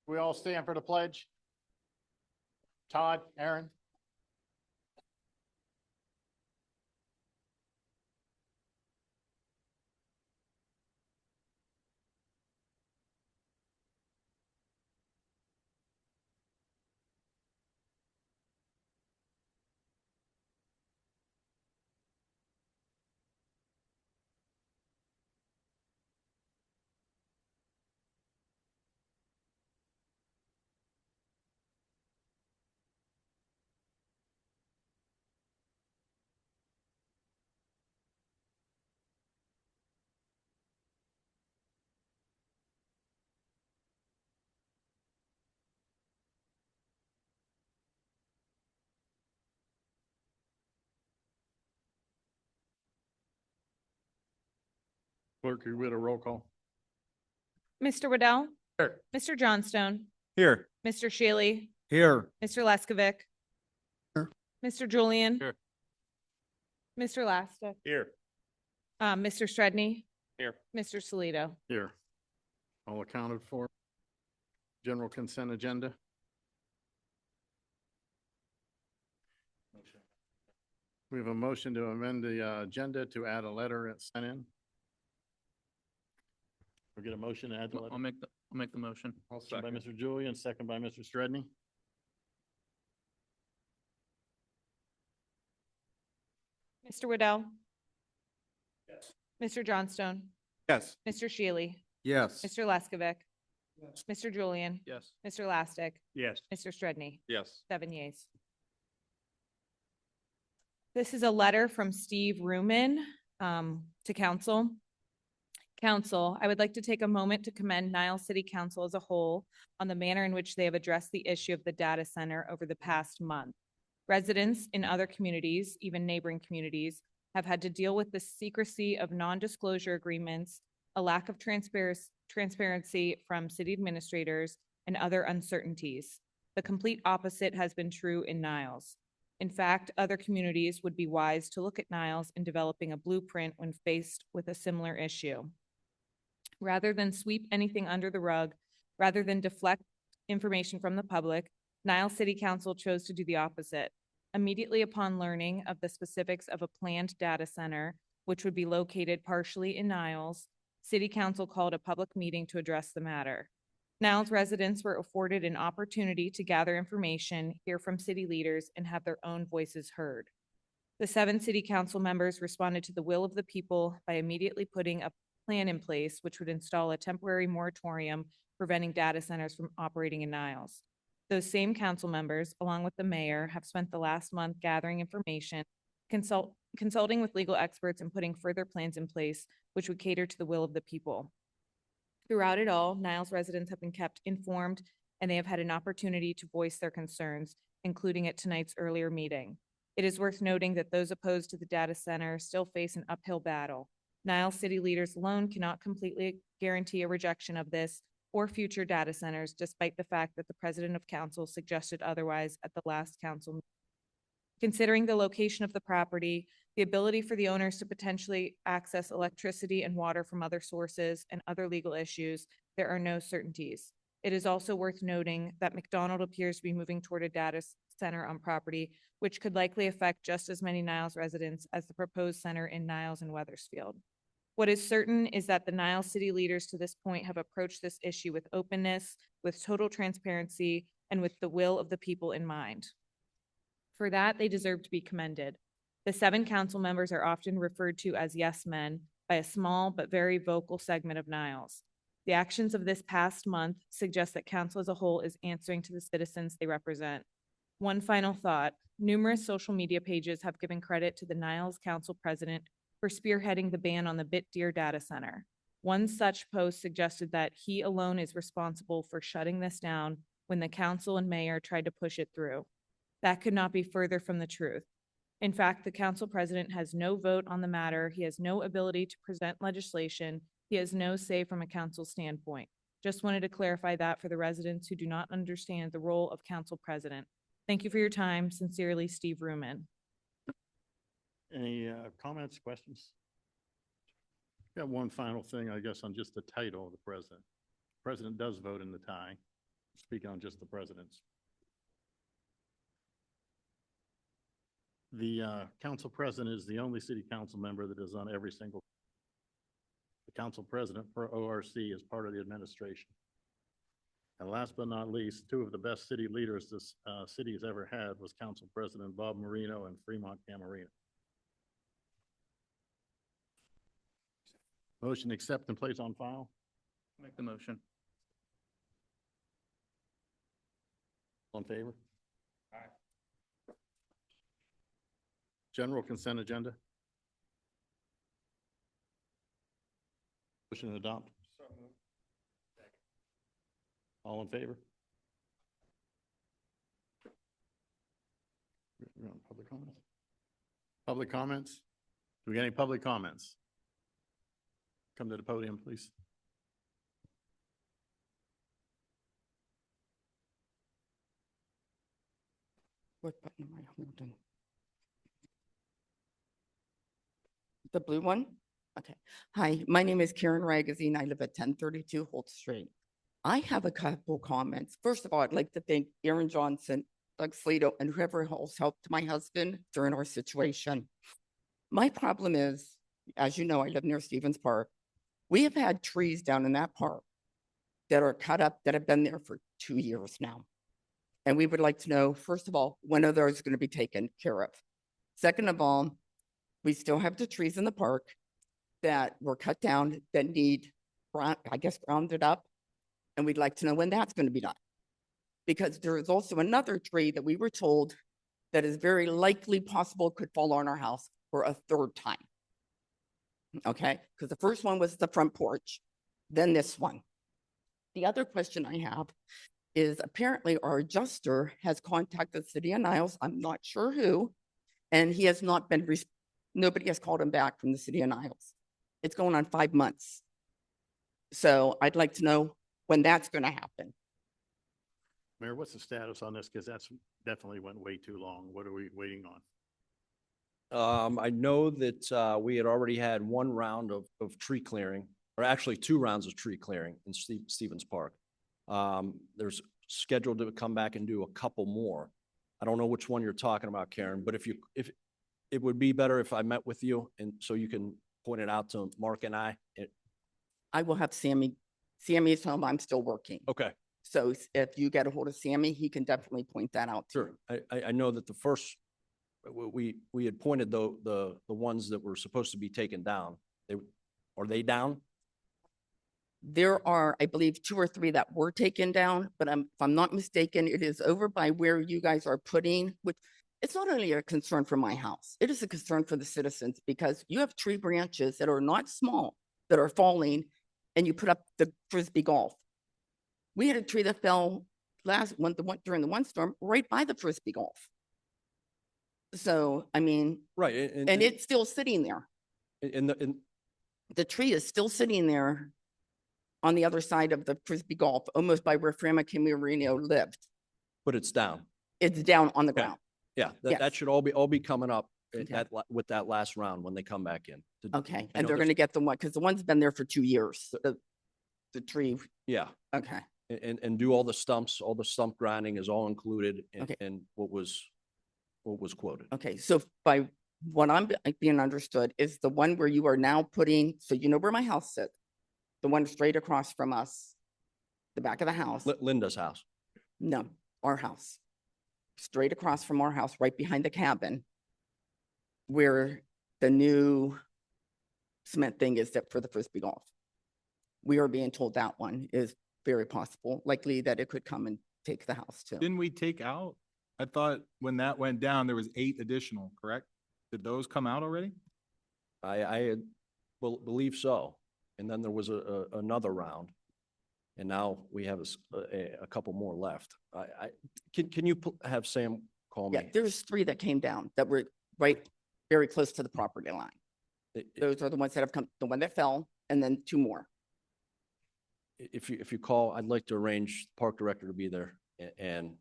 We all stand for the pledge. Todd, Aaron. Clerk, you read a roll call. Mr. Waddell? Here. Mr. Johnstone? Here. Mr. Shealy? Here. Mr. Leskovic? Here. Mr. Julian? Here. Mr. Lastic? Here. Mr. Stredney? Here. Mr. Solito? Here. All accounted for. General consent agenda. We have a motion to amend the agenda to add a letter at sent in. We get a motion to add the letter. I'll make the motion. Motion by Mr. Julian, second by Mr. Stredney. Mr. Waddell? Yes. Mr. Johnstone? Yes. Mr. Shealy? Yes. Mr. Leskovic? Yes. Mr. Julian? Yes. Mr. Lastic? Yes. Mr. Stredney? Yes. 7 yeas. This is a letter from Steve Ruman to council. Council, I would like to take a moment to commend Niles City Council as a whole on the manner in which they have addressed the issue of the data center over the past month. Residents in other communities, even neighboring communities, have had to deal with the secrecy of non-disclosure agreements, a lack of transparency from city administrators, and other uncertainties. The complete opposite has been true in Niles. In fact, other communities would be wise to look at Niles in developing a blueprint when faced with a similar issue. Rather than sweep anything under the rug, rather than deflect information from the public, Niles City Council chose to do the opposite. Immediately upon learning of the specifics of a planned data center, which would be located partially in Niles, City Council called a public meeting to address the matter. Niles residents were afforded an opportunity to gather information, hear from city leaders, and have their own voices heard. The 7 city council members responded to the will of the people by immediately putting a plan in place which would install a temporary moratorium preventing data centers from operating in Niles. Those same council members, along with the mayor, have spent the last month gathering information, consulting with legal experts, and putting further plans in place which would cater to the will of the people. Throughout it all, Niles residents have been kept informed, and they have had an opportunity to voice their concerns, including at tonight's earlier meeting. It is worth noting that those opposed to the data center still face an uphill battle. Niles city leaders alone cannot completely guarantee a rejection of this or future data centers, despite the fact that the president of council suggested otherwise at the last council meeting. Considering the location of the property, the ability for the owners to potentially access electricity and water from other sources, and other legal issues, there are no certainties. It is also worth noting that McDonald appears to be moving toward a data center on property, which could likely affect just as many Niles residents as the proposed center in Niles and Wethersfield. What is certain is that the Niles city leaders to this point have approached this issue with openness, with total transparency, and with the will of the people in mind. For that, they deserve to be commended. The 7 council members are often referred to as yes men by a small but very vocal segment of Niles. The actions of this past month suggest that council as a whole is answering to the citizens they represent. One final thought: numerous social media pages have given credit to the Niles Council president for spearheading the ban on the Bitdeer data center. One such post suggested that he alone is responsible for shutting this down when the council and mayor tried to push it through. That could not be further from the truth. In fact, the council president has no vote on the matter. He has no ability to present legislation. He has no say from a council standpoint. Just wanted to clarify that for the residents who do not understand the role of council president. Thank you for your time. Sincerely, Steve Ruman. Any comments, questions? Got one final thing, I guess, on just the title of the president. The president does vote in the tie. Speaking on just the presidents. The council president is the only city council member that is on every single. The council president per ORC is part of the administration. And last but not least, two of the best city leaders this city has ever had was Council President Bob Marino and Fremont Camarena. Motion accept and place on file. Make the motion. All in favor? Aye. General consent agenda. Motion to adopt. All in favor? We're on public comments. Public comments? Do we get any public comments? Come to the podium, please. What button am I holding? The blue one? Okay. Hi, my name is Karen Ragazine. I live at 1032 Holt Street. I have a couple comments. First of all, I'd like to thank Aaron Johnson, Doug Slato, and whoever else helped my husband during our situation. My problem is, as you know, I live near Stevens Park. We have had trees down in that park that are cut up that have been there for 2 years now. And we would like to know, first of all, when are those going to be taken care of? Second of all, we still have the trees in the park that were cut down that need, I guess, grounded up. And we'd like to know when that's going to be done. Because there is also another tree that we were told that is very likely possible could fall on our house for a third time. Okay, because the first one was the front porch, then this one. The other question I have is apparently our adjuster has contacted the city of Niles, I'm not sure who, and he has not been, nobody has called him back from the city of Niles. It's going on 5 months. So I'd like to know when that's going to happen. Mayor, what's the status on this? Because that's definitely went way too long. What are we waiting on? I know that we had already had one round of tree clearing, or actually 2 rounds of tree clearing in Stevens Park. There's scheduled to come back and do a couple more. I don't know which one you're talking about, Karen, but if it would be better if I met with you and so you can point it out to Mark and I. I will have Sammy. Sammy is home. I'm still working. Okay. So if you get a hold of Sammy, he can definitely point that out. Sure. I know that the first, we had pointed the ones that were supposed to be taken down. Are they down? There are, I believe, 2 or 3 that were taken down, but if I'm not mistaken, it is over by where you guys are putting, which it's not only a concern for my house, it is a concern for the citizens because you have tree branches that are not small that are falling and you put up the Frisbee golf. We had a tree that fell during the one storm right by the Frisbee golf. So, I mean, Right. and it's still sitting there. The tree is still sitting there on the other side of the Frisbee golf, almost by where Fremont Camarena lived. But it's down. It's down on the Okay. ground. Yeah, Yes. that should all be coming up Okay. with that last round when they come back in. Okay, I and know they're there's- going to get the one, because the one's been there for 2 years, the tree. Yeah, Okay, and do all the stump grinding is all included Okay. in what was quoted. okay, so by what I'm being understood is the one where you are now putting, so you know where my house sits, the one straight across from us, the back of the house. Linda's house. No, our house. Straight across from our house, right behind the cabin, where the new cement thing is that for the Frisbee golf. We are being told that one is very possible, likely that it could come and take the house too. Didn't we take out? I thought when that went down, there was 8 additional, correct? Did those come out already? I believe so. And then there was another round. And now we have a couple more left. Can you have Sam call me? Yeah, there's 3 that came down that were right, very close to the property line. Those are the ones that have come, the one that fell, and then 2 more. If you call, I'd like to arrange the park director to be there and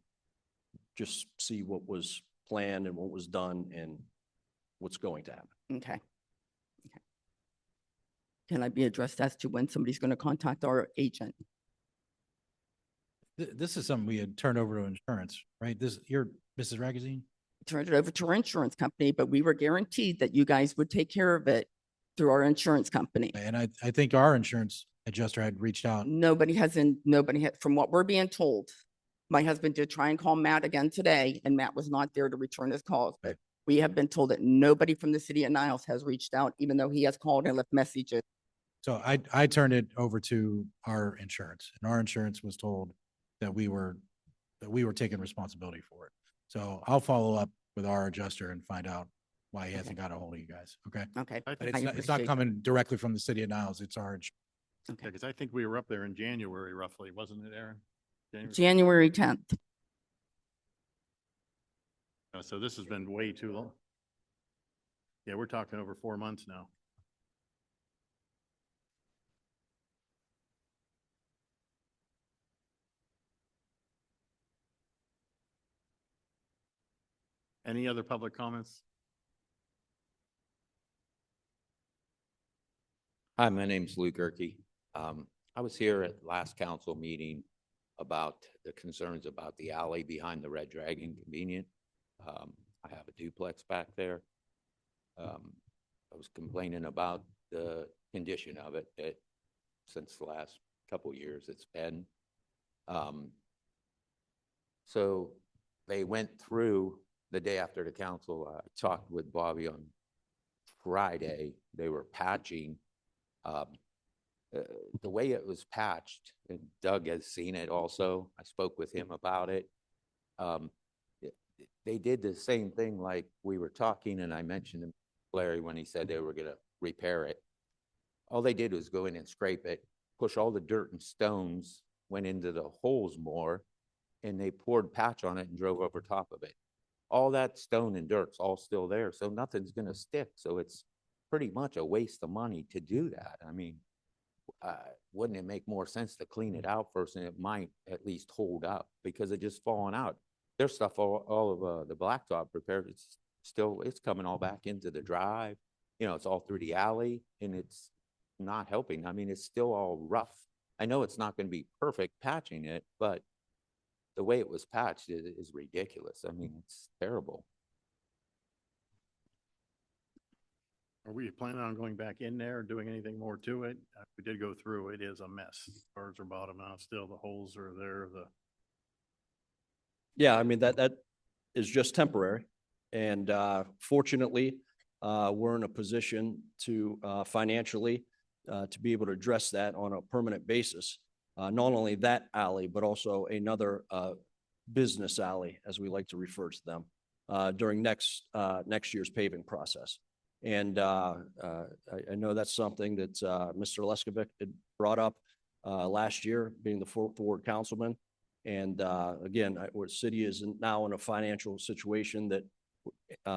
just see what was planned and what was done and what's going to happen. Okay. Okay. Can I be addressed as to when somebody's going to contact our agent? This is something we had turned over to insurance, right? You're Mrs. Ragusine? Turned it over to our insurance company, but we were guaranteed that you guys would take care of it through our insurance company. And I think our insurance adjuster had reached out. Nobody had, from what we're being told. My husband did try and call Matt again today, and Matt was not there to return his calls. But we have been told that nobody from the city of Niles has reached out, even though he has called and left messages. So I turned it over to our insurance, and our insurance was told that we were taking responsibility for it. So I'll follow up with our adjuster and find out why he hasn't got a hold of you guys. Okay. Okay. I But think, I it's not appreciate- coming directly from the city of Niles. It's our, Okay. because I think we were up there in January roughly, wasn't it, Aaron? January 10th. So this has been way too long. Yeah, we're talking over 4 months now. Any other public comments? Hi, my name's Lou Gerke. I was here at last council meeting about the concerns about the alley behind the Red Dragon Convenient. I have a duplex back there. I was complaining about the condition of it since the last couple of years it's been. So they went through the day after the council, talked with Bobby on Friday. They were patching. The way it was patched, and Doug has seen it also. I spoke with him about it. They did the same thing like we were talking, and I mentioned to Larry when he said they were going to repair it. All they did was go in and scrape it, push all the dirt and stones, went into the holes more, and they poured patch on it and drove over top of it. All that stone and dirt's all still there, so nothing's going to stick. So it's pretty much a waste of money to do that. I mean, wouldn't it make more sense to clean it out first, and it might at least hold up, because it just falling out. There's stuff all of the blacktop repaired. It's coming all back into the drive. You know, it's all through the alley, and it's not helping. I mean, it's still all rough. I know it's not going to be perfect patching it, but the way it was patched is ridiculous. I mean, it's terrible. Are we planning on going back in there and doing anything more to it? We did go through, it is a mess. Cars are bottom out still, the holes are there, Yeah, I mean, that is just temporary. And fortunately, we're in a position to financially to be able to address that on a permanent basis. Not only that alley, but also another business alley, as we like to refer to them, during next year's paving process. And I know that's something that Mr. Leskovic had brought up last year, being the fourth ward councilman. And again, our city is now in a financial situation that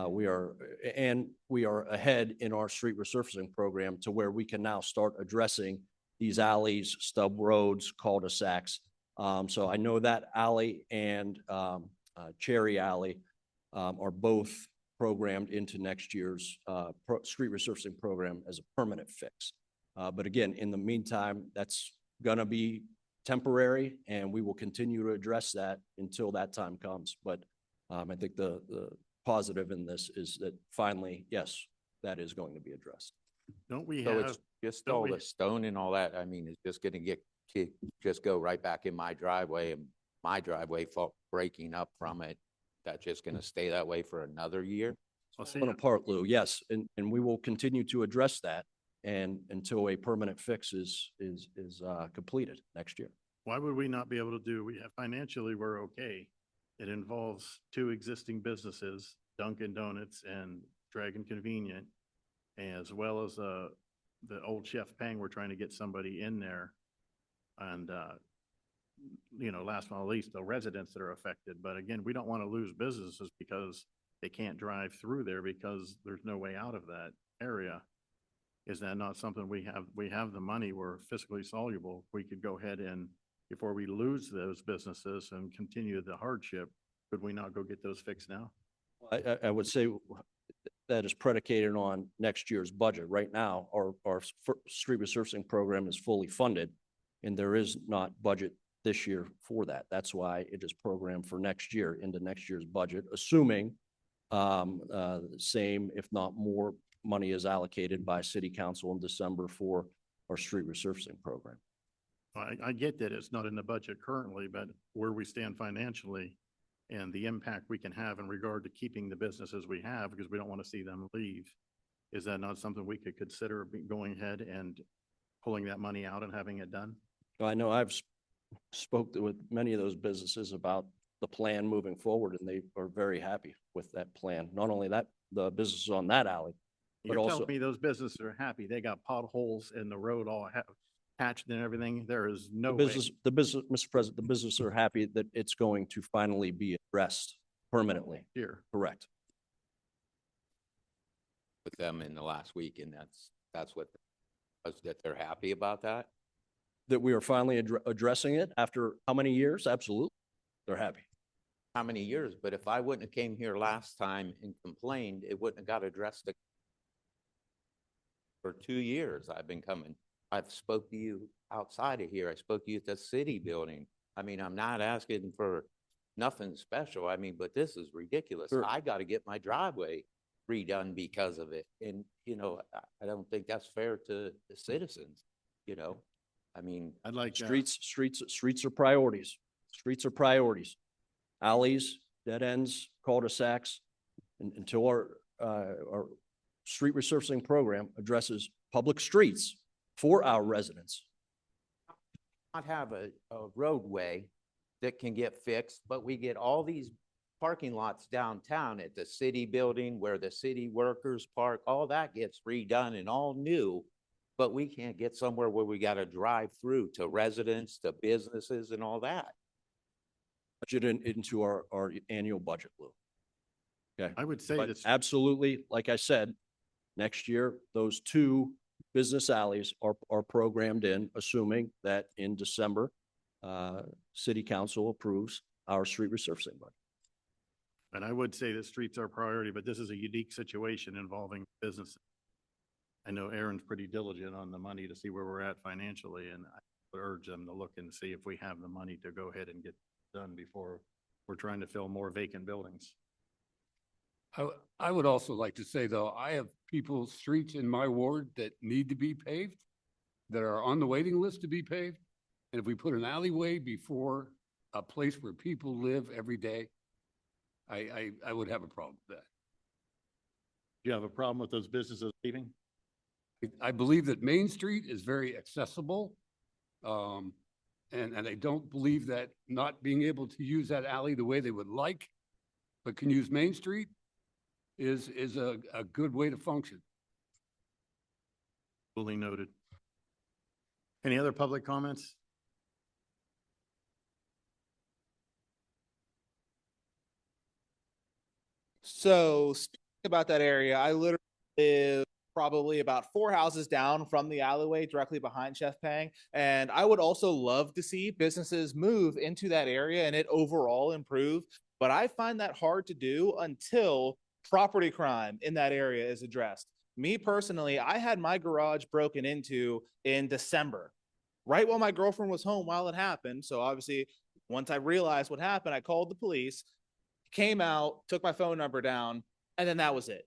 we are ahead in our street resurfacing program to where we can now start addressing these alleys, stub roads, cul-de-sacs. So I know that alley and Cherry Alley are both programmed into next year's street resurfacing program as a permanent fix. But again, in the meantime, that's gonna be temporary, and we will continue to address that until that time comes. But I think the positive in this is that finally, yes, that is going to be addressed. don't we So have, it's just don't all we- the stone and all that. I mean, it's just going to just go right back in my driveway, and my driveway breaking up from it. That's just going to stay that way for another year. well, see, On a part, Lou, yes, and we will continue to address that and until a permanent fix is completed next year. why would we not be able to do, we have financially, we're okay. It involves two existing businesses, Dunkin' Donuts and Dragon Convenient, as well as the old Chef Pang. We're trying to get somebody in there. And, last but not least, the residents that are affected. But again, we don't want to lose businesses because they can't drive through there because there's no way out of that area. Is that not something we have the money, we're fiscally soluble. We could go ahead and, before we lose those businesses and continue the hardship, could we not go get those fixed now? I would say that is predicated on next year's budget. Right now, our street resurfacing program is fully funded, and there is not budget this year for that. That's why it is programmed for next year, into next year's budget, assuming same, if not more, money is allocated by city council in December for our street resurfacing program. I get that it's not in the budget currently, but where we stand financially and the impact we can have in regard to keeping the businesses we have, because we don't want to see them leave. Is that not something we could consider going ahead and pulling that money out and having it done? I know I've spoke with many of those businesses about the plan moving forward, and they are very happy with that plan. Not only that, the businesses on that alley, but You're also telling me those businesses are happy. They got potholes in the road all patched and everything. There is no way. the business, Mr. President, the businesses are happy that it's going to finally be addressed permanently. Here. Correct. With them in the last week, and that's what, that they're happy about that? That we are finally addressing it after how many years? Absolutely. They're happy. How many years? But if I wouldn't have came here last time and complained, it wouldn't have got addressed. For 2 years, I've been coming. I've spoke to you outside of here. I spoke to you at the city building. I mean, I'm not asking for nothing special. I mean, but this is ridiculous. Sure. I got to get my driveway redone because of it. And, I don't think that's fair to the citizens, I mean, I'd like. Streets are priorities. Streets are priorities. Alleys, dead ends, cul-de-sacs, until our street resurfacing program addresses public streets for our residents. not have a roadway that can get fixed, but we get all these parking lots downtown at the city building where the city workers park, all that gets redone and all new. But we can't get somewhere where we got to drive through to residents, to businesses and all that. Budget into our annual budget, Lou. Okay. I would say But that's, absolutely, like I said, next year, those two business alleys are programmed in, assuming that in December, city council approves our street resurfacing budget. and I would say that streets are a priority, but this is a unique situation involving businesses. I know Aaron's pretty diligent on the money to see where we're at financially, and I would urge them to look and see if we have the money to go ahead and get done before we're trying to fill more vacant buildings. I would also like to say, though, I have people's streets in my ward that need to be paved, that are on the waiting list to be paved. And if we put an alleyway before a place where people live every day, I would have a problem with that. Do you have a problem with those businesses leaving? I believe that Main Street is very accessible. And I don't believe that not being able to use that alley the way they would like, but can use Main Street is a good way to function. Fully noted. Any other public comments? So speaking about that area, I literally live probably about 4 houses down from the alleyway directly behind Chef Pang. And I would also love to see businesses move into that area and it overall improve. But I find that hard to do until property crime in that area is addressed. Me personally, I had my garage broken into in December, right while my girlfriend was home while it happened. So obviously, once I realized what happened, I called the police, came out, took my phone number down, and then that was it.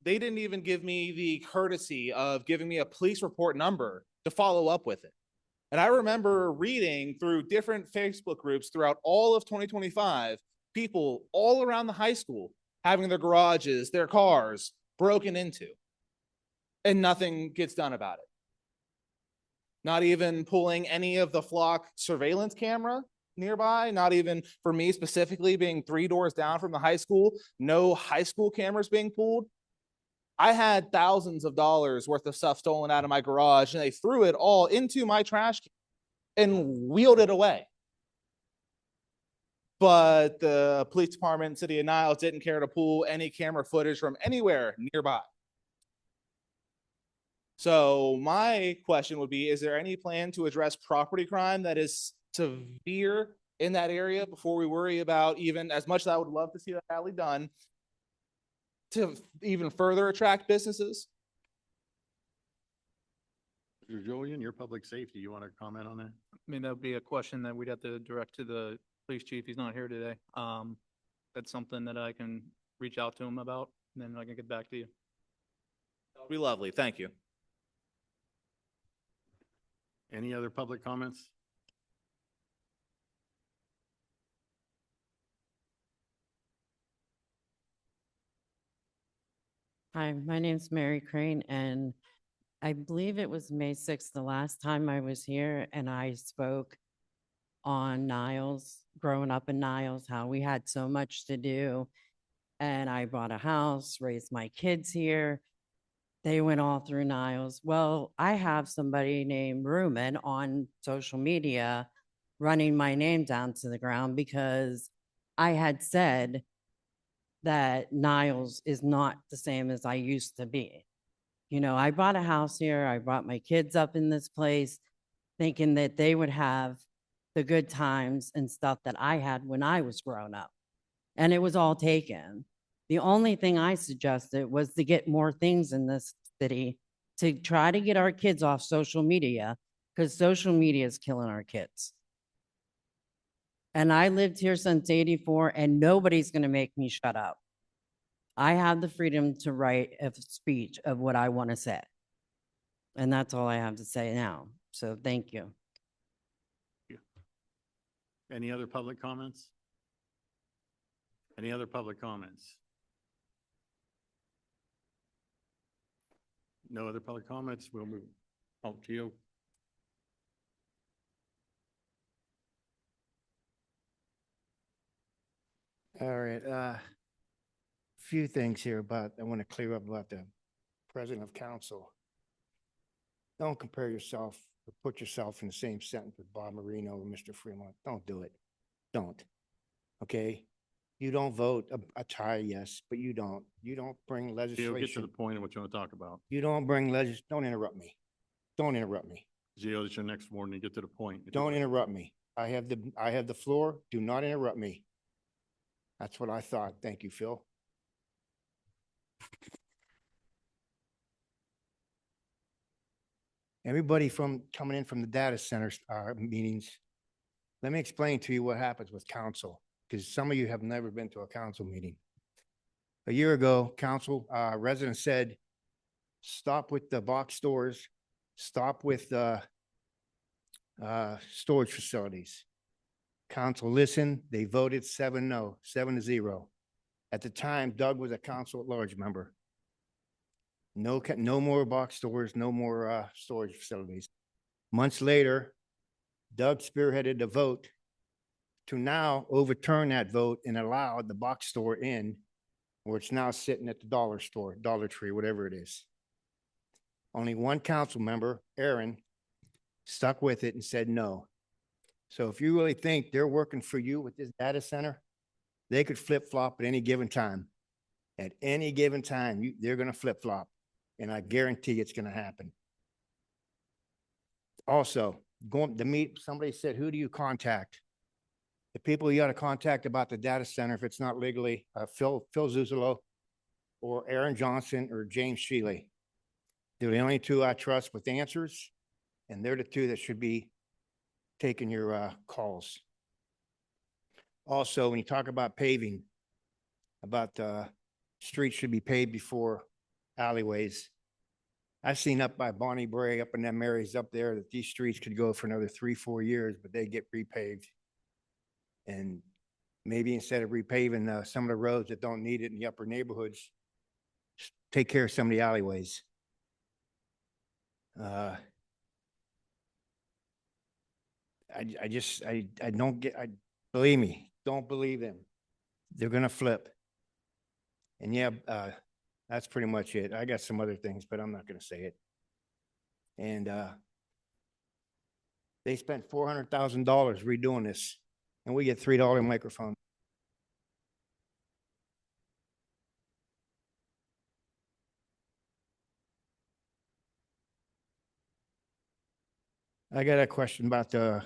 They didn't even give me the courtesy of giving me a police report number to follow up with it. And I remember reading through different Facebook groups throughout all of 2025, people all around the high school having their garages, their cars broken into, and nothing gets done about it. Not even pulling any of the flock surveillance camera nearby, not even for me specifically being 3 doors down from the high school, no high school cameras being pulled. I had thousands of dollars worth of stuff stolen out of my garage and they threw it all into my trash can and wheeled it away. But the police department in the city of Niles didn't care to pull any camera footage from anywhere nearby. So my question would be, is there any plan to address property crime that is severe in that area before we worry about, even as much as I would love to see that alley done, to even further attract businesses? Mr. Julian, your public safety, you want to comment on that? I mean, that would be a question that we'd have to direct to the police chief. He's not here today. That's something that I can reach out to him about, and then I can get back to you. That'd be lovely. Thank you. Any other public comments? Hi, my name's Mary Crane, and I believe it was May 6th, the last time I was here, and I spoke on Niles, growing up in Niles, how we had so much to do. And I bought a house, raised my kids here. They went all through Niles. Well, I have somebody named Ruman on social media running my name down to the ground because I had said that Niles is not the same as I used to be. You know, I bought a house here. I brought my kids up in this place thinking that they would have the good times and stuff that I had when I was growing up. And it was all taken. The only thing I suggested was to get more things in this city to try to get our kids off social media because social media is killing our kids. And I lived here since '84 and nobody's going to make me shut up. I have the freedom to write a speech of what I want to say. And that's all I have to say now. So thank you. Any other public comments? Any other public comments? No other public comments? We'll move. Oh, Gio. All right, few things here about, I want to clear up about the president of council. Don't compare yourself or put yourself in the same sentence with Bob Marino or Mr. Fremont. Don't do it. Don't. Okay? You don't vote a tie, yes, but you don't. You don't bring Gio, get to legislation. the point of what you want to talk about. You don't don't interrupt me. Don't interrupt me. Gio, it's your next warning. Get to the point. Don't interrupt me. I have the floor. Do not interrupt me. That's what I thought. Thank you, Phil. Everybody from coming in from the data centers meetings, let me explain to you what happens with council, because some of you have never been to a council meeting. A year ago, council residents said, stop with the box stores, stop with storage facilities. Council listened, they voted 7-0. At the time, Doug was a council at large member. No more box stores, no more storage facilities. Months later, Doug spearheaded the vote to now overturn that vote and allow the box store in, where it's now sitting at the dollar store, Dollar Tree, whatever it is. Only one council member, Aaron, stuck with it and said no. So if you really think they're working for you with this data center, they could flip-flop at any given time. At any given time, they're going to flip-flop, and I guarantee it's going to happen. Also, going to meet, somebody said, who do you contact? The people you got to contact about the data center, if it's not legally, Phil Zuzolo or Aaron Johnson or James Shealy. They're the only two I trust with answers, and they're the two that should be taking your calls. Also, when you talk about paving, about streets should be paved before alleyways. I've seen up by Bonnie Bray, up in them areas up there, that these streets could go for another 3-4 years, but they get repaved. And maybe instead of repaving some of the roads that don't need it in the upper neighborhoods, take care of some of the alleyways. I don't get, believe me, don't believe them. They're gonna flip. And yeah, that's pretty much it. I got some other things, but I'm not gonna say it. And they spent $400,000 redoing this, and we get $3 microphones. I got a question about the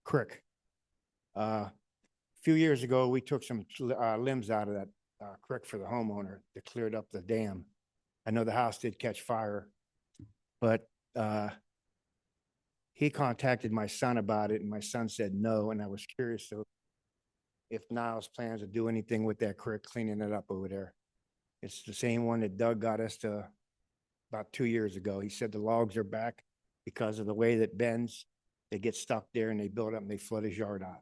creek. A few years ago, we took some limbs out of that creek for the homeowner that cleared up the dam. I know the house did catch fire, but He contacted my son about it and my son said no, and I was curious if Niles plans to do anything with that creek, cleaning it up over there. It's the same one that Doug got us to about 2 years ago. He said the logs are back because of the way that bends. They get stuck there and they build up and they flood his yard out.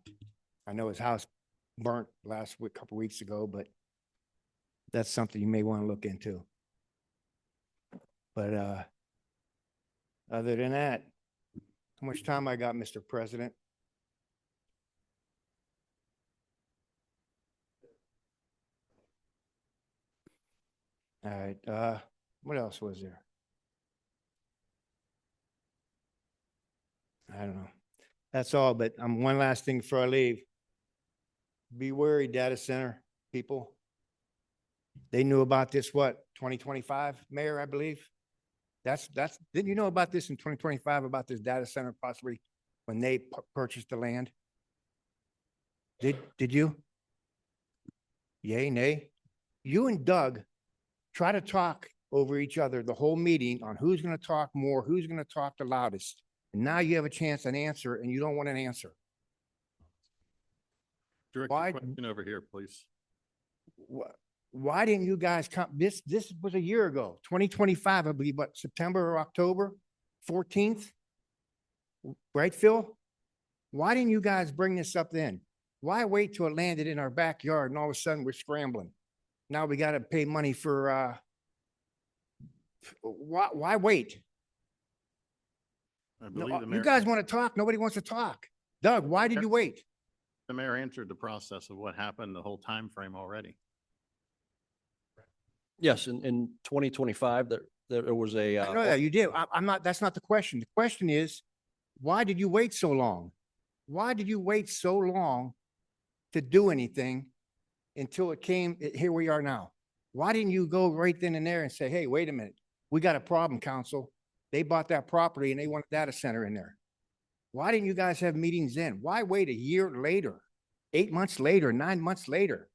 I know his house burnt last week, couple weeks ago, but that's something you may want to look into. But other than that, how much time I got, Mr. President? All right, what else was there? I don't know. That's all, but one last thing before I leave. Be wary, data center people. They knew about this, what, 2025, Mayor, I believe? Didn't you know about this in 2025, about this data center possibly when they purchased the land? Did you? Yay, nay? You and Doug try to talk over each other the whole meeting on who's going to talk more, who's going to talk the loudest. And now you have a chance to answer and you don't want an answer. Direct Why- your question over here, please. Why didn't you guys come? This was a year ago, 2025, I believe, what, September or October 14th? Right, Phil? Why didn't you guys bring this up then? Why wait till it landed in our backyard and all of a sudden we're scrambling? Now we got to pay money for, why wait? I No, believe the you mayor, guys want to talk. Nobody wants to talk. Doug, why did you wait? the mayor answered the process of what happened, the whole time frame already. Yes, in 2025, there was a. I know that you did. I'm not, that's not the question. The question is, why did you wait so long? Why did you wait so long to do anything until it came, here we are now? Why didn't you go right then and there and say, hey, wait a minute, we got a problem, council. They bought that property and they want a data center in there. Why didn't you guys have meetings then? Why wait a year later, 8 months later, 9 months later?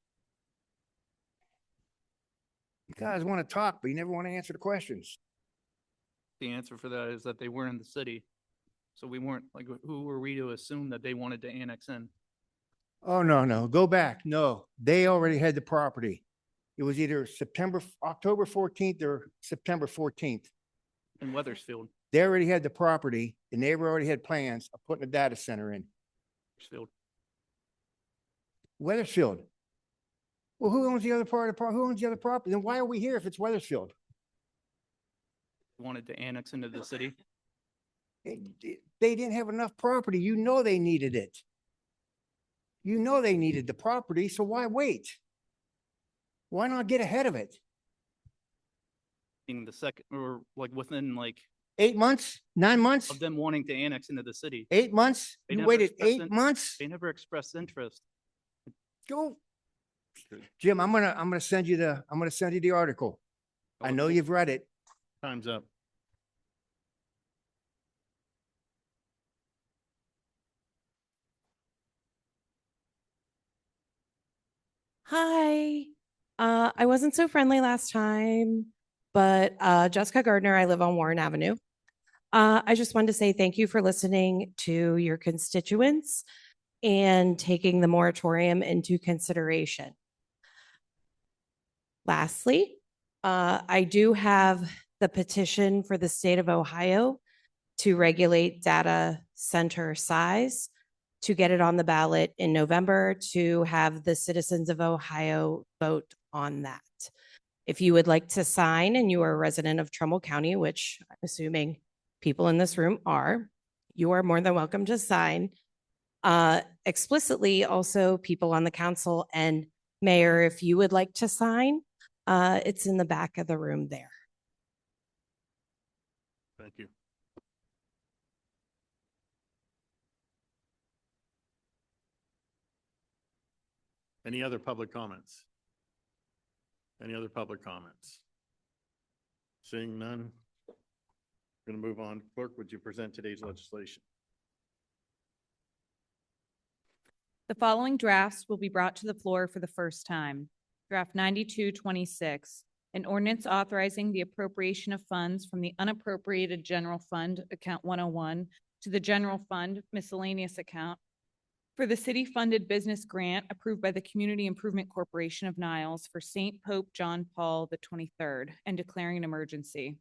You guys want to talk, but you never want to answer the questions. The answer for that is that they weren't in the city. So we weren't, like, who were we to assume that they wanted to annex in? Oh, no, go back. No, they already had the property. It was either October 14th or September 14th. In Weathersfield, They already had the property and they already had plans of putting a data center in Weathersfield. Weathersfield. Well, who owns the other part of the who owns the other property? Then why are we here if it's Weathersfield? Wanted to annex into the city. They didn't have enough property. You know they needed it. You know they needed the property, so why wait? Why not get ahead of it? In the second, or like within like 8 months, 9 months, of them wanting to annex into the city. 8 months? They You never waited expressed 8 months? They never expressed interest. Go. Jim, I'm gonna send you the article. I know you've read it. Time's up. Hi. I wasn't so friendly last time, but Jessica Gardner, I live on Warren Avenue. I just wanted to say thank you for listening to your constituents and taking the moratorium into consideration. Lastly, I do have the petition for the state of Ohio to regulate data center size, to get it on the ballot in November, to have the citizens of Ohio vote on that. If you would like to sign and you are a resident of Trumbull County, which I'm assuming people in this room are, you are more than welcome to sign. Explicitly, also people on the council and mayor, if you would like to sign, it's in the back of the room there. Thank you. Any other public comments? Any other public comments? Seeing none, going to move on. Clerk, would you present today's legislation? The following drafts will be brought to the floor for the first time. Draft 9226, an ordinance authorizing the appropriation of funds from the unappropriated general fund, account 101, to the general fund miscellaneous account for the city-funded business grant approved by the Community Improvement Corporation of Niles for St. Pope John Paul the 23rd and declaring an emergency.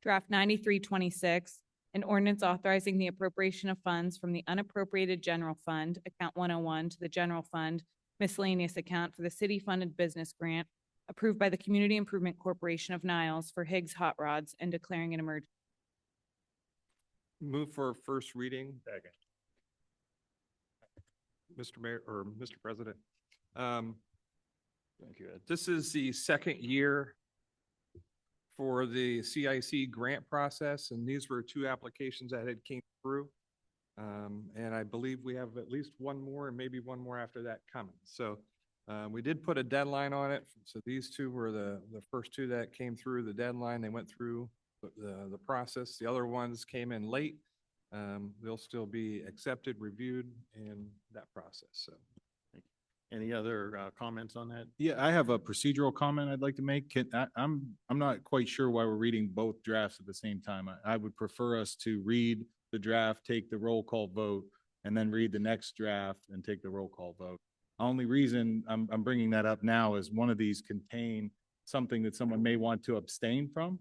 Draft 9326, an ordinance authorizing the appropriation of funds from the unappropriated general fund, account 101, to the general fund miscellaneous account for the city-funded business grant approved by the Community Improvement Corporation of Niles for Higgs Hot Rods and declaring an emergency. Move for first reading. Second. Mr. Mayor, or Mr. President. Thank you, Ed. This is the second year for the CIC grant process, and these were two applications that had came through. And I believe we have at least one more and maybe one more after that coming. So we did put a deadline on it. So these two were the first two that came through the deadline. They went through the process. The other ones came in late. They'll still be accepted, reviewed, in that process. So, Any other comments on that? Yeah, I have a procedural comment I'd like to make. I'm not quite sure why we're reading both drafts at the same time. I would prefer us to read the draft, take the roll call vote, and then read the next draft and take the roll call vote. Only reason I'm bringing that up now is one of these contain something that someone may want to abstain from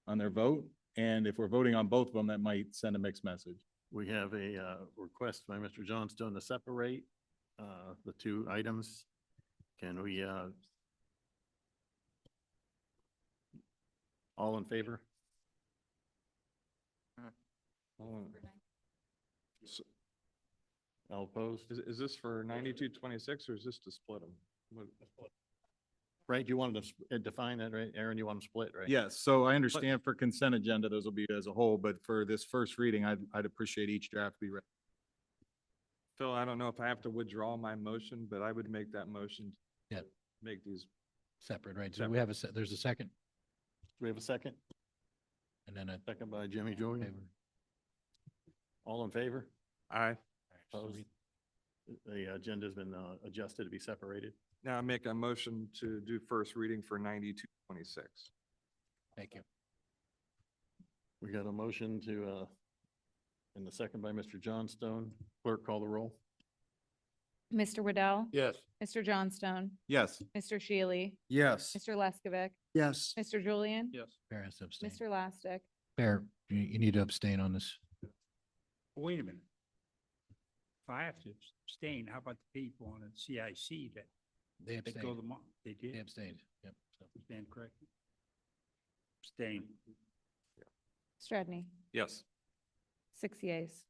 on their vote. And if we're voting on both of them, that might send a mixed message. We have a request by Mr. Johnstone to separate the two items. Can we, all in favor? So, All opposed? is this for 9226 or is this to split them? Right, you wanted to define that, right? Aaron, you want them split, right? yes, so I understand for consent agenda, those will be as a whole, but for this first reading, I'd appreciate each draft be read. Phil, I don't know if I have to withdraw my motion, but I would make that motion. Yeah. Make these. Separate, right? So we have there's a second, Do we have a second? and then a Second by Jimmy Julian. All in favor? Aye. Opposed? The agenda's been adjusted to be separated. Now I make a motion to do first reading for 9226. Thank you. We got a motion to, and the second by Mr. Johnstone. Clerk, call the roll. Mr. Waddell? Yes. Mr. Johnstone? Yes. Mr. Shealy? Yes. Mr. Leskovic? Yes. Mr. Julian? Yes. Bear has to abstain. Mr. Lastic? Bear, you need to abstain on this. Wait a minute. If I have to abstain, how about the people on the CIC that They go abstained. they They did abstained. Yep. So, stand corrected? Abstain. Stradney? Yes. 6 yeas.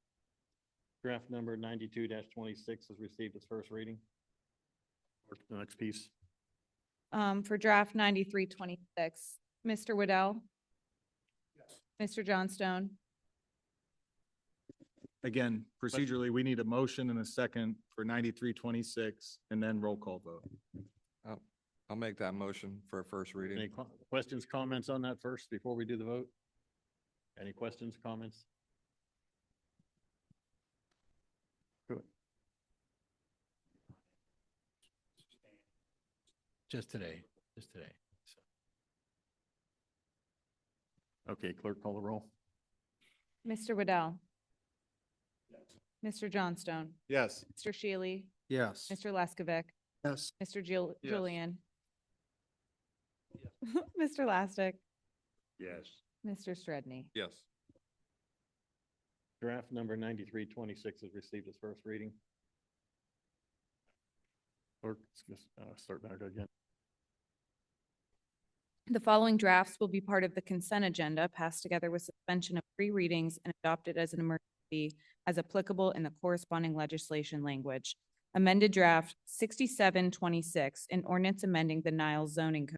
Draft number 92-26 has received its first reading. The next piece. For draft 9326, Mr. Waddell? Mr. Johnstone? Again, procedurally, we need a motion and a second for 9326 and then roll call vote. I'll make that motion for a first Any reading. questions, comments on that first before we do the vote? Any questions, comments? Good. Just today, So, Okay, clerk, call the roll. Mr. Waddell? Mr. Johnstone? Yes. Mr. Shealy? Yes. Mr. Leskovic? Yes. Mr. Yes. Julian? Mr. Lastic? Yes. Mr. Stredney? Yes. Draft number 9326 has received its first reading. Clerk, let's just start back again. The following drafts will be part of the consent agenda passed together with suspension of 3 readings and adopted as an emergency as applicable in the corresponding legislation language. Amended draft 6726, an ordinance amending the Niles zoning code.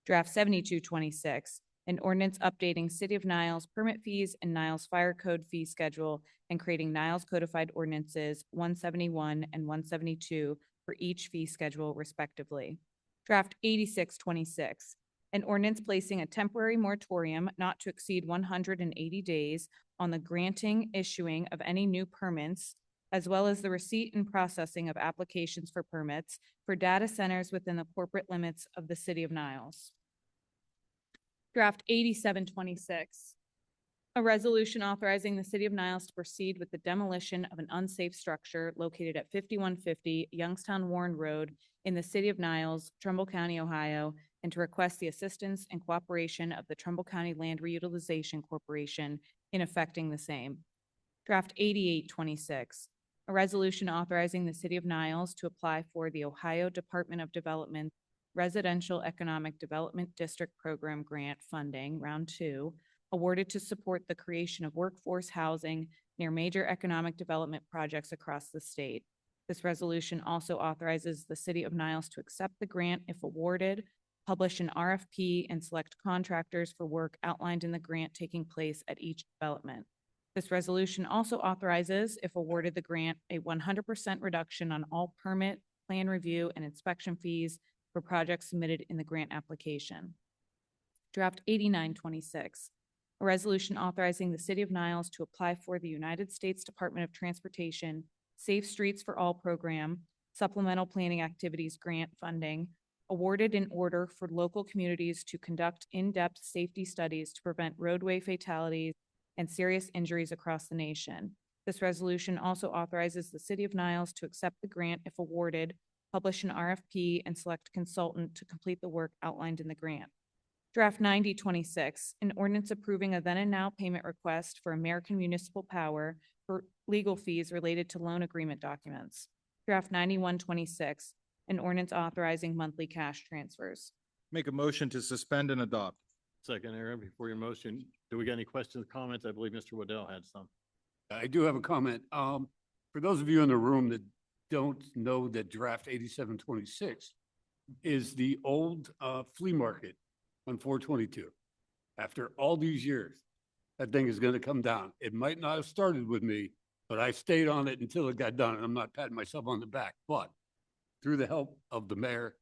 Draft 7226, an ordinance updating City of Niles permit fees and Niles Fire Code fee schedule and creating Niles codified ordinances 171 and 172 for each fee schedule respectively. Draft 8626, an ordinance placing a temporary moratorium not to exceed 180 days on the granting, issuing of any new permits, as well as the receipt and processing of applications for permits for data centers within the corporate limits of the City of Niles. Draft 8726, A resolution authorizing the city of Niles to proceed with the demolition of an unsafe structure located at 5150 Youngstown Warren Road in the city of Niles, Trumbull County, Ohio, and to request the assistance and cooperation of the Trumbull County Land Reutilization Corporation in effecting the same. Draft 8826, a resolution authorizing the city of Niles to apply for the Ohio Department of Development Residential Economic Development District Program Grant Funding, Round 2, awarded to support the creation of workforce housing near major economic development projects across the state. This resolution also authorizes the city of Niles to accept the grant if awarded, publish an RFP, and select contractors for work outlined in the grant taking place at each development. This resolution also authorizes, if awarded the grant, a 100% reduction on all permit, plan review, and inspection fees for projects submitted in the grant application. Draft 8926, a resolution authorizing the city of Niles to apply for the United States Department of Transportation Safe Streets for All program, supplemental planning activities grant funding, awarded in order for local communities to conduct in-depth safety studies to prevent roadway fatalities and serious injuries across the nation. This resolution also authorizes the city of Niles to accept the grant if awarded, publish an RFP, and select a consultant to complete the work outlined in the grant. Draft 9026, an ordinance approving a then and now payment request for American Municipal Power for legal fees related to loan agreement documents. Draft 9126, an ordinance authorizing monthly cash transfers. Make a motion to suspend and adopt. Second, Aaron, before your motion, do we got any questions, comments? I believe Mr. Waddell had some. I do have a comment. For those of you in the room that don't know that draft 8726 is the old flea market on 422. After all these years, that thing is going to come down. It might not have started with me, but I stayed on it until it got done. And I'm not patting myself on the back, but through the help of the mayor,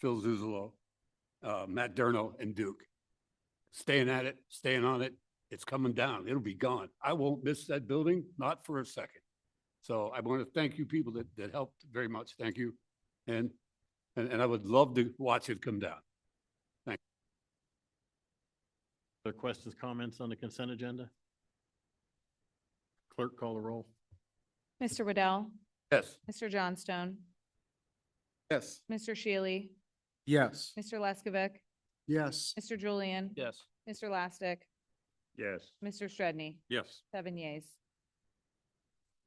Phil Zuzolo, Matt Durno, and Duke, staying at it, staying on it, it's coming down. It'll be gone. I won't miss that building, not for a second. So I want to thank you people that helped very much. Thank you. And I would love to watch it come down. Thank you. Other questions, comments on the consent agenda? Clerk, call the roll. Mr. Waddell? Yes. Mr. Johnstone? Yes. Mr. Shealy? Yes. Mr. Leskovic? Yes. Mr. Julian? Yes. Mr. Lastic? Yes. Mr. Stredney? Yes. 7 yeas.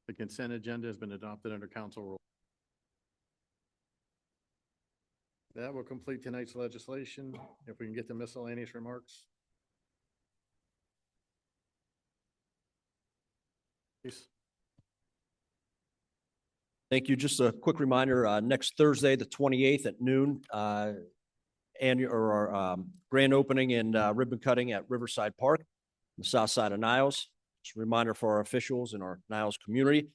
The consent agenda has been adopted under council rule. That will complete tonight's legislation. If we can get the miscellaneous remarks. Please. Thank you. Just a quick reminder, next Thursday, the 28th at noon, our grand opening and ribbon cutting at Riverside Park, the south side of Niles. Just a reminder for our officials and our Niles community.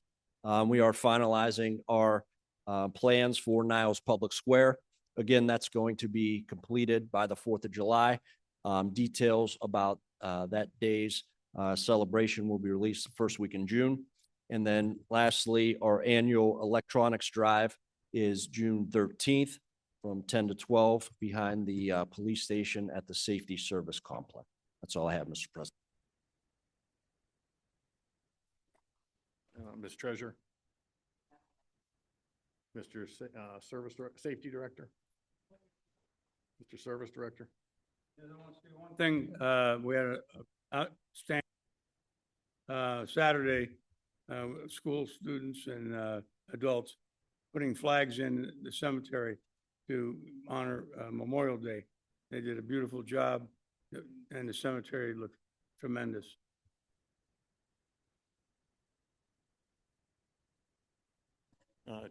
We are finalizing our plans for Niles Public Square. Again, that's going to be completed by the 4th of July. Details about that day's celebration will be released the first week in June. And then lastly, our annual electronics drive is June 13th from 10 to 12 behind the police station at the Safety Service Complex. That's all I have, Mr. President. Ms. Treasurer. Mr. Safety Director. Mr. Service Director. One thing, we had a outstanding Saturday, school students and adults putting flags in the cemetery to honor Memorial Day. They did a beautiful job and the cemetery looked tremendous.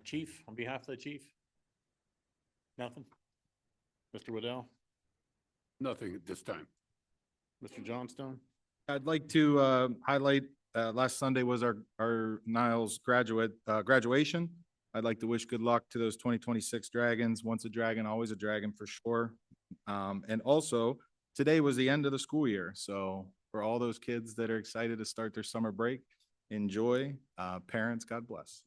Chief, on behalf of the chief? Nothing? Mr. Waddell? Nothing at this time. Mr. Johnstone? I'd like to highlight, last Sunday was our Niles graduation. I'd like to wish good luck to those 2026 Dragons. Once a dragon, always a dragon for sure. And also, today was the end of the school year. So for all those kids that are excited to start their summer break, enjoy. Parents, God bless.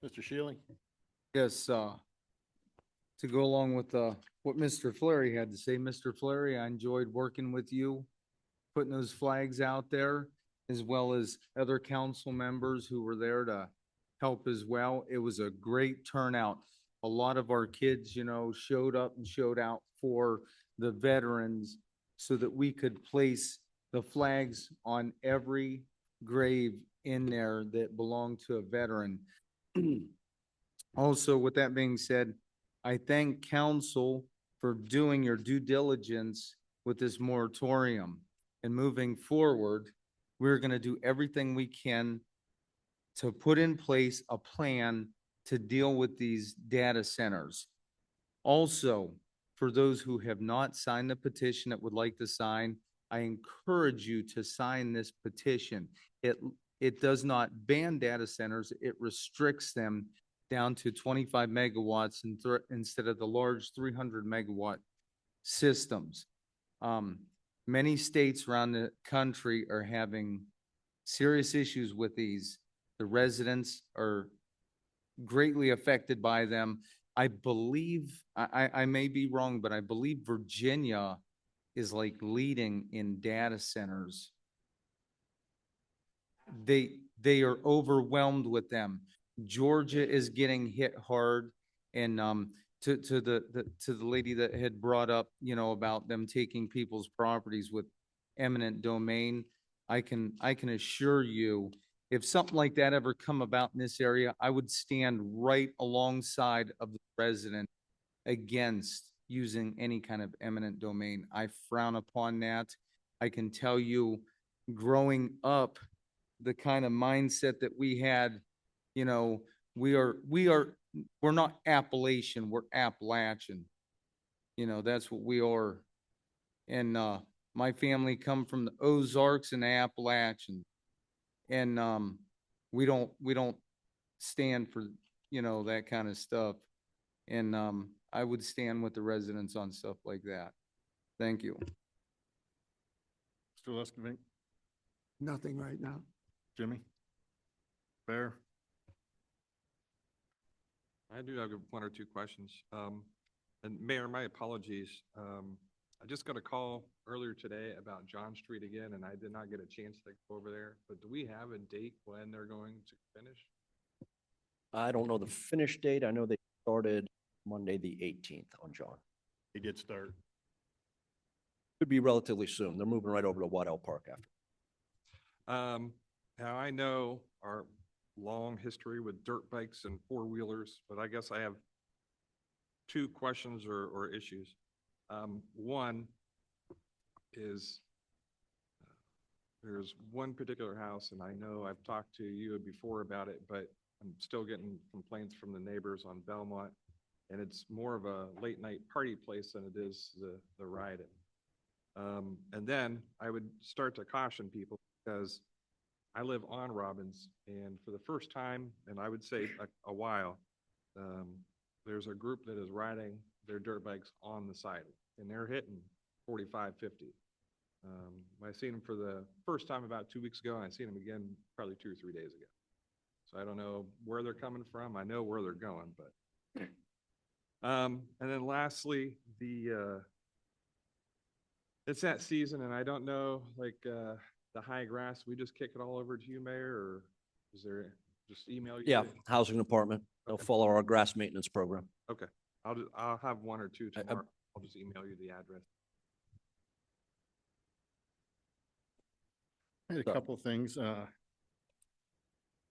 Mr. Shealy? Yes, to go along with, what Mr. Flurry had to say. Mr. Flurry, I enjoyed working with you, putting those flags out there, as well as other council members who were there to help as well. It was a great turnout. A lot of our kids, showed up and showed out for the veterans so that we could place the flags on every grave in there that belonged to a veteran. Also, with that being said, I thank council for doing your due diligence with this moratorium. And moving forward, we're going to do everything we can to put in place a plan to deal with these data centers. Also, for those who have not signed the petition that would like to sign, I encourage you to sign this petition. It does not ban data centers, it restricts them down to 25 megawatts instead of the large 300 megawatt systems. Many states around the country are having serious issues with these. The residents are greatly affected by them. I believe, I may be wrong, but I believe Virginia is like leading in data centers. They are overwhelmed with them. Georgia is getting hit hard, and to the lady that had brought up, about them taking people's properties with eminent domain, I can assure you, if something like that ever come about in this area, I would stand right alongside of the resident against using any kind of eminent domain. I frown upon that. I can tell you, growing up, the kind of mindset that we had, we're not Appalachian, we're Appalachian. That's what we are. And my family come from the Ozarks and the Appalachians. And we don't stand for, that kind of stuff. And I would stand with the residents on stuff like that. Thank you. Mr. Leskovich, Nothing right now. Jimmy? Fair? I do have one or two questions. And Mayor, my apologies. I just got a call earlier today about John Street again, and I did not get a chance to go over there. But do we have a date when they're going to finish? I don't know the finish date. I know they started Monday, the 18th on John. He did start. Could be relatively soon. They're moving right over to Waddell Park after. Now I know our long history with dirt bikes and four-wheelers, but I guess I have two questions or issues. One is there's one particular house, and I know I've talked to you before about it, but I'm still getting complaints from the neighbors on Belmont, and it's more of a late night party place than it is the ride-in. And then I would start to caution people because I live on Robbins, and for the first time, and I would say a while, there's a group that is riding their dirt bikes on the side, and they're hitting 45, 50. I seen them for the first time about 2 weeks ago, and I seen them again probably 2 or 3 days ago. So I don't know where they're coming from. I know where they're going, but. And then lastly, it's that season, and I don't know, the high grass, we just kick it all over to you, Mayor, or is there just email you? Yeah, housing department. They'll follow our grass maintenance program. Okay, I'll have one or two tomorrow. I'll just email you the address. I had a couple of things. I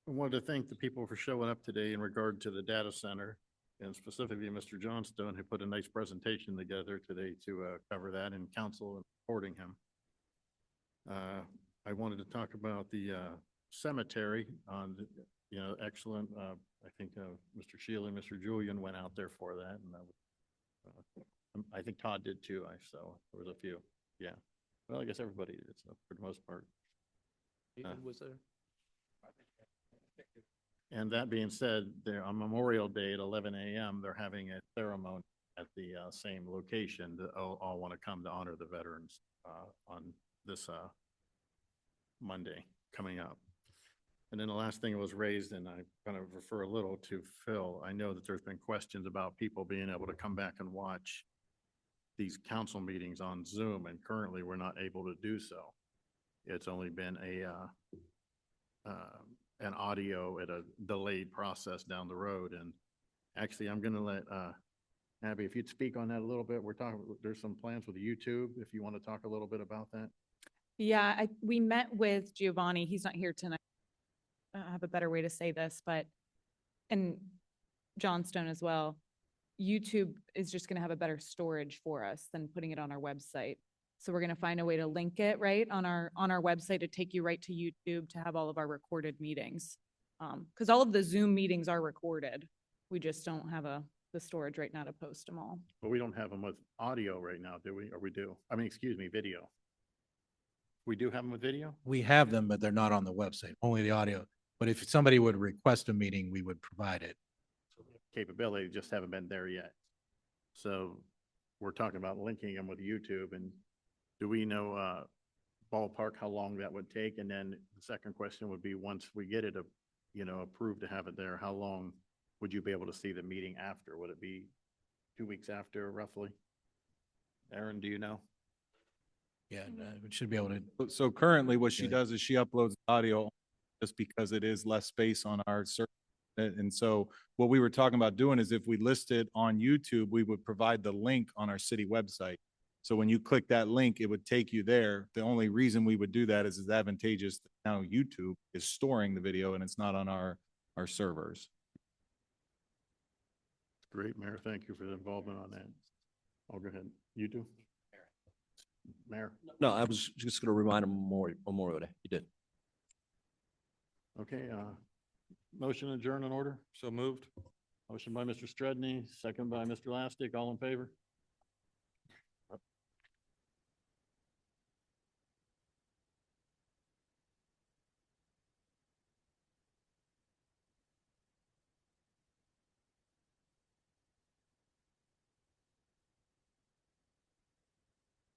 wanted to thank the people for showing up today in regard to the data center, and specifically Mr. Johnstone, who put a nice presentation together today to cover that in council and supporting him. I wanted to talk about the cemetery on, excellent. I think Mr. Shealy and Mr. Julian went out there for that, and I think Todd did too. So there was a few. Yeah. Well, I guess everybody did, so for the most part. David was there? And that being said, there on Memorial Day at 11 a.m., they're having a ceremony at the same location that all want to come to honor the veterans on this Monday coming up. And then the last thing that was raised, and I kind of refer a little to Phil, I know that there's been questions about people being able to come back and watch these council meetings on Zoom, and currently we're not able to do so. It's only been an audio at a delayed process down the road. And actually, I'm gonna let, Abby, if you'd speak on that a little bit. We're talking, there's some plans with YouTube, if you want to talk a little bit about that. Yeah, we met with Giovanni. He's not here tonight. I have a better way to say this, but, and Johnstone as well. YouTube is just gonna have a better storage for us than putting it on our website. So we're gonna find a way to link it, right, on our website to take you right to YouTube to have all of our recorded meetings. Because all of the Zoom meetings are recorded. We just don't have the storage right now to post them all. But we don't have them with audio right now, do we? Or we do? I mean, excuse me, video. We do have them with video? We have them, but they're not on the website, only the audio. But if somebody would request a meeting, we would provide it. Capability, just haven't been there yet. So we're talking about linking them with YouTube, and do we know ballpark how long that would take? And then the second question would be, once we get it, approved to have it there, how long would you be able to see the meeting after? Would it be 2 weeks after roughly? Aaron, do you know? Yeah, we should be able to. So currently what she Yeah. does is she uploads audio just because it is less space on our server. And so what we were talking about doing is if we list it on YouTube, we would provide the link on our city website. So when you click that link, it would take you there. The only reason we would do that is it's advantageous that now YouTube is storing the video and it's not on our servers. Great, Mayor. Thank you for the involvement on that. Oh, go ahead. You do? Mayor? No, I was just going to remind him Memorial Day. You did. Okay, motion adjourn in order? So moved. Motion by Mr. Stredney, second by Mr. Lastic. All in favor?